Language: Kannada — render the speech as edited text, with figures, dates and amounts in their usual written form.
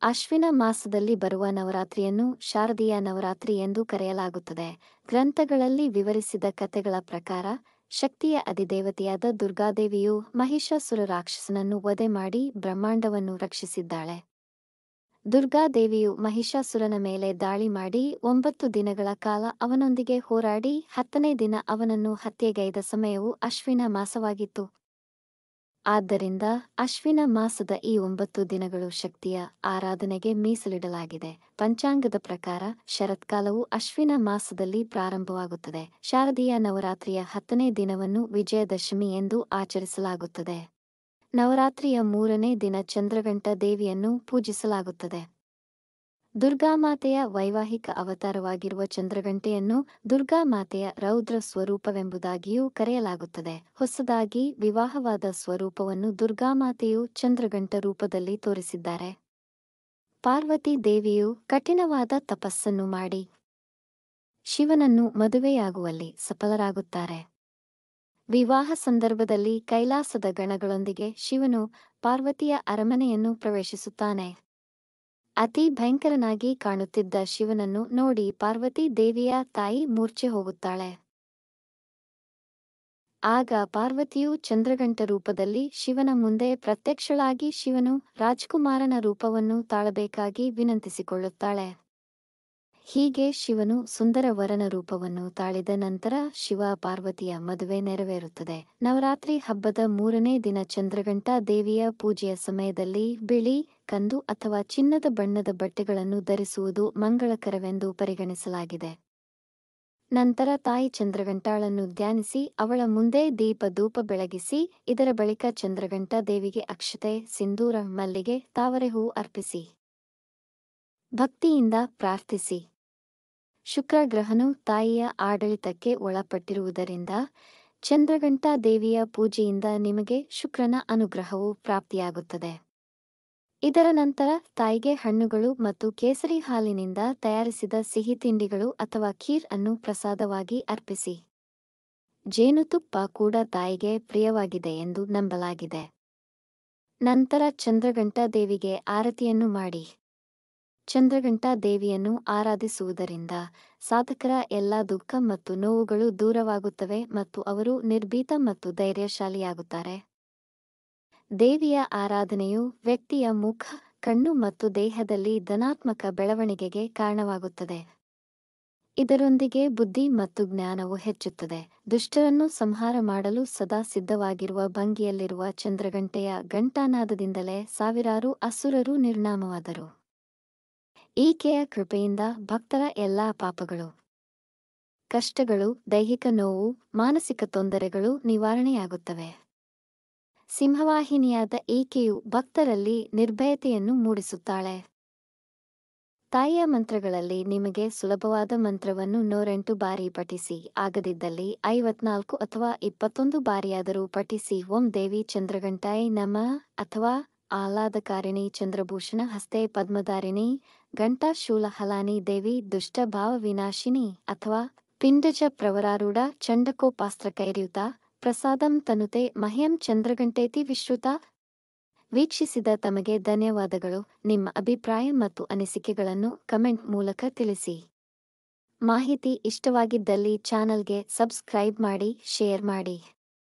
ಅಶ್ವಿನ ಮಾಸದಲ್ಲಿ ಬರುವ ನವರಾತ್ರಿಯನ್ನು ಶಾರದೀಯ ನವರಾತ್ರಿ ಎಂದು ಕರೆಯಲಾಗುತ್ತದೆ. ಗ್ರಂಥಗಳಲ್ಲಿ ವಿವರಿಸಿದ ಕಥೆಗಳ ಪ್ರಕಾರ, ಶಕ್ತಿಯ ಅಧಿದೇವತೆಯಾದ ದುರ್ಗಾದೇವಿಯು ಮಹಿಷಾಸುರ ರಾಕ್ಷಸನನ್ನು ವಧೆ ಮಾಡಿ ಬ್ರಹ್ಮಾಂಡವನ್ನು ರಕ್ಷಿಸಿದ್ದಾಳೆ. ದುರ್ಗಾದೇವಿಯು ಮಹಿಷಾಸುರನ ಮೇಲೆ ದಾಳಿ ಮಾಡಿ 9 ದಿನಗಳ ಕಾಲ ಅವನೊಂದಿಗೆ ಹೋರಾಡಿ 10ನೇ ದಿನ ಅವನನ್ನು ಹತ್ಯೆಗೈದ ಸಮಯವು ಅಶ್ವಿನ ಮಾಸವಾಗಿತ್ತು. ಆದ್ದರಿಂದ ಅಶ್ವಿನ ಮಾಸದ ಈ 9 ದಿನಗಳು ಶಕ್ತಿಯ ಆರಾಧನೆಗೆ ಮೀಸಲಿಡಲಾಗಿದೆ. ಪಂಚಾಂಗದ ಪ್ರಕಾರ ಶರತ್ಕಾಲವು ಅಶ್ವಿನ ಮಾಸದಲ್ಲಿ ಪ್ರಾರಂಭವಾಗುತ್ತದೆ. ಶಾರದೀಯ ನವರಾತ್ರಿಯ 10ನೇ ದಿನವನ್ನು ವಿಜಯದಶಮಿ ಎಂದು ಆಚರಿಸಲಾಗುತ್ತದೆ. ನವರಾತ್ರಿಯ 3ನೇ ದಿನ ಚಂದ್ರಘಂಟ ದೇವಿಯನ್ನು ಪೂಜಿಸಲಾಗುತ್ತದೆ. ದುರ್ಗಾಮಾತೆಯ ವೈವಾಹಿಕ ಅವತಾರವಾಗಿರುವ ಚಂದ್ರಘಂಟೆಯನ್ನು ದುರ್ಗಾಮಾತೆಯ ರೌದ್ರ ಸ್ವರೂಪವೆಂಬುದಾಗಿಯೂ ಕರೆಯಲಾಗುತ್ತದೆ. ಹೊಸದಾಗಿ ವಿವಾಹವಾದ ಸ್ವರೂಪವನ್ನು ದುರ್ಗಾಮಾತೆಯು ಚಂದ್ರಘಂಟ ರೂಪದಲ್ಲಿ ತೋರಿಸಿದ್ದಾರೆ. ಪಾರ್ವತಿ ದೇವಿಯು ಕಠಿಣವಾದ ತಪಸ್ಸನ್ನು ಮಾಡಿ ಶಿವನನ್ನು ಮದುವೆಯಾಗುವಲ್ಲಿ ಸಫಲರಾಗುತ್ತಾರೆ. ವಿವಾಹ ಸಂದರ್ಭದಲ್ಲಿ ಕೈಲಾಸದ ಗಣಗಳೊಂದಿಗೆ ಶಿವನು ಪಾರ್ವತಿಯ ಅರಮನೆಯನ್ನು ಪ್ರವೇಶಿಸುತ್ತಾನೆ. ಅತಿ ಭಯಂಕರನಾಗಿ ಕಾಣುತ್ತಿದ್ದ ಶಿವನನ್ನು ನೋಡಿ ಪಾರ್ವತಿ ದೇವಿಯ ತಾಯಿ ಮೂರ್ಛೆ ಹೋಗುತ್ತಾಳೆ. ಆಗ ಪಾರ್ವತಿಯು ಚಂದ್ರಘಂಟ ರೂಪದಲ್ಲಿ ಶಿವನ ಮುಂದೆ ಪ್ರತ್ಯಕ್ಷಳಾಗಿ ಶಿವನು ರಾಜಕುಮಾರನ ರೂಪವನ್ನು ತಾಳಬೇಕಾಗಿ ವಿನಂತಿಸಿಕೊಳ್ಳುತ್ತಾಳೆ. ಹೀಗೆ ಶಿವನು ಸುಂದರ ವರನ ರೂಪವನ್ನು ತಾಳಿದ ನಂತರ ಶಿವ ಪಾರ್ವತಿಯ ಮದುವೆ ನೆರವೇರುತ್ತದೆ. ನವರಾತ್ರಿ ಹಬ್ಬದ 3ನೇ ದಿನ ಚಂದ್ರಘಂಟ ದೇವಿಯ ಪೂಜೆಯ ಸಮಯದಲ್ಲಿ ಬಿಳಿ, ಕಂದು ಅಥವಾ ಚಿನ್ನದ ಬಣ್ಣದ ಬಟ್ಟೆಗಳನ್ನು ಧರಿಸುವುದು ಮಂಗಳಕರವೆಂದು ಪರಿಗಣಿಸಲಾಗಿದೆ. ನಂತರ ತಾಯಿ ಚಂದ್ರಘಂಟಾಳನ್ನು ಧ್ಯಾನಿಸಿ ಅವಳ ಮುಂದೆ ದೀಪ ಧೂಪ ಬೆಳಗಿಸಿ ಇದರ ಬಳಿಕ ಚಂದ್ರಘಂಟ ದೇವಿಗೆ ಅಕ್ಷತೆ, ಸಿಂಧೂರ, ಮಲ್ಲಿಗೆ, ತಾವರೆ ಹೂ ಅರ್ಪಿಸಿ ಭಕ್ತಿಯಿಂದ ಪ್ರಾರ್ಥಿಸಿ. ಶುಕ್ರ ಗ್ರಹನು ತಾಯಿಯ ಆಡಳಿತಕ್ಕೆ ಒಳಪಟ್ಟಿರುವುದರಿಂದ ಚಂದ್ರಘಂಟಾ ದೇವಿಯ ಪೂಜೆಯಿಂದ ನಿಮಗೆ ಶುಕ್ರನ ಅನುಗ್ರಹವು ಪ್ರಾಪ್ತಿಯಾಗುತ್ತದೆ. ಇದರ ನಂತರ ತಾಯಿಗೆ ಹಣ್ಣುಗಳು ಮತ್ತು ಕೇಸರಿ ಹಾಲಿನಿಂದ ತಯಾರಿಸಿದ ಸಿಹಿ ತಿಂಡಿಗಳು ಅಥವಾ ಖೀರ್ ಅನ್ನು ಪ್ರಸಾದವಾಗಿ ಅರ್ಪಿಸಿ. ಜೇನುತುಪ್ಪ ಕೂಡ ತಾಯಿಗೆ ಪ್ರಿಯವಾಗಿದೆ ಎಂದು ನಂಬಲಾಗಿದೆ. ನಂತರ ಚಂದ್ರಘಂಟಾ ದೇವಿಗೆ ಆರತಿಯನ್ನು ಮಾಡಿ. ಚಂದ್ರಘಂಟಾ ದೇವಿಯನ್ನು ಆರಾಧಿಸುವುದರಿಂದ ಸಾಧಕರ ಎಲ್ಲ ದುಃಖ ಮತ್ತು ನೋವುಗಳು ದೂರವಾಗುತ್ತವೆ ಮತ್ತು ಅವರು ನಿರ್ಭೀತ ಮತ್ತು ಧೈರ್ಯಶಾಲಿಯಾಗುತ್ತಾರೆ. ದೇವಿಯ ಆರಾಧನೆಯು ವ್ಯಕ್ತಿಯ ಮುಖ, ಕಣ್ಣು ಮತ್ತು ದೇಹದಲ್ಲಿ ಧನಾತ್ಮಕ ಬೆಳವಣಿಗೆಗೆ ಕಾರಣವಾಗುತ್ತದೆ. ಇದರೊಂದಿಗೆ ಬುದ್ಧಿ ಮತ್ತು ಜ್ಞಾನವು ಹೆಚ್ಚುತ್ತದೆ. ದುಷ್ಟರನ್ನು ಸಂಹಾರ ಮಾಡಲು ಸದಾ ಸಿದ್ಧವಾಗಿರುವ ಭಂಗಿಯಲ್ಲಿರುವ ಚಂದ್ರಘಂಟೆಯ ಘಂಟಾನಾದದಿಂದಲೇ ಸಾವಿರಾರು ಅಸುರರು ನಿರ್ನಾಮವಾದರು. ಈಕೆಯ ಕೃಪೆಯಿಂದ ಭಕ್ತರ ಎಲ್ಲಾ ಪಾಪಗಳು, ಕಷ್ಟಗಳು, ದೈಹಿಕ ನೋವು, ಮಾನಸಿಕ ತೊಂದರೆಗಳು ನಿವಾರಣೆಯಾಗುತ್ತವೆ. ಸಿಂಹವಾಹಿನಿಯಾದ ಈಕೆಯು ಭಕ್ತರಲ್ಲಿ ನಿರ್ಭಯತೆಯನ್ನು ಮೂಡಿಸುತ್ತಾಳೆ. ತಾಯಿಯ ಮಂತ್ರಗಳಲ್ಲಿ ನಿಮಗೆ ಸುಲಭವಾದ ಮಂತ್ರವನ್ನು 108 ಬಾರಿ ಪಠಿಸಿ. ಆಗದಿದ್ದಲ್ಲಿ 54 ಅಥವಾ 21 ಬಾರಿಯಾದರೂ ಪಠಿಸಿ. ಓಂ ದೇವಿ ಚಂದ್ರಘಂಟಾಯೈ ನಮಃ ಅಥವಾ ಆಹ್ಲಾದಕಾರಿಣಿ ಚಂದ್ರಭೂಷಣ ಹಸ್ತೆ ಪದ್ಮಧಾರಿಣಿ ಘಂಟಾಶೂಲ ಹಲಾನಿ ದೇವಿ ದುಷ್ಟ ಭಾವ ವಿನಾಶಿನಿ ಅಥವಾ ಪಿಂಡಜ ಪ್ರವರಾರೂಢ ಚಂಡಕೋಪಾಸ್ತ್ರಕೈರ್ಯುತ ಪ್ರಸಾದಂ ತನುತೆ ಮಹ್ಯಂ ಚಂದ್ರಘಂಟೇತಿ ವಿಶ್ರುತ. ವೀಕ್ಷಿಸಿದ ತಮಗೆ ಧನ್ಯವಾದಗಳು. ನಿಮ್ಮ ಅಭಿಪ್ರಾಯ ಮತ್ತು ಅನಿಸಿಕೆಗಳನ್ನು ಕಮೆಂಟ್ ಮೂಲಕ ತಿಳಿಸಿ. ಮಾಹಿತಿ ಇಷ್ಟವಾಗಿದ್ದಲ್ಲಿ ಚಾನಲ್ಗೆ ಸಬ್ಸ್ಕ್ರೈಬ್ ಮಾಡಿ, ಶೇರ್ ಮಾಡಿ.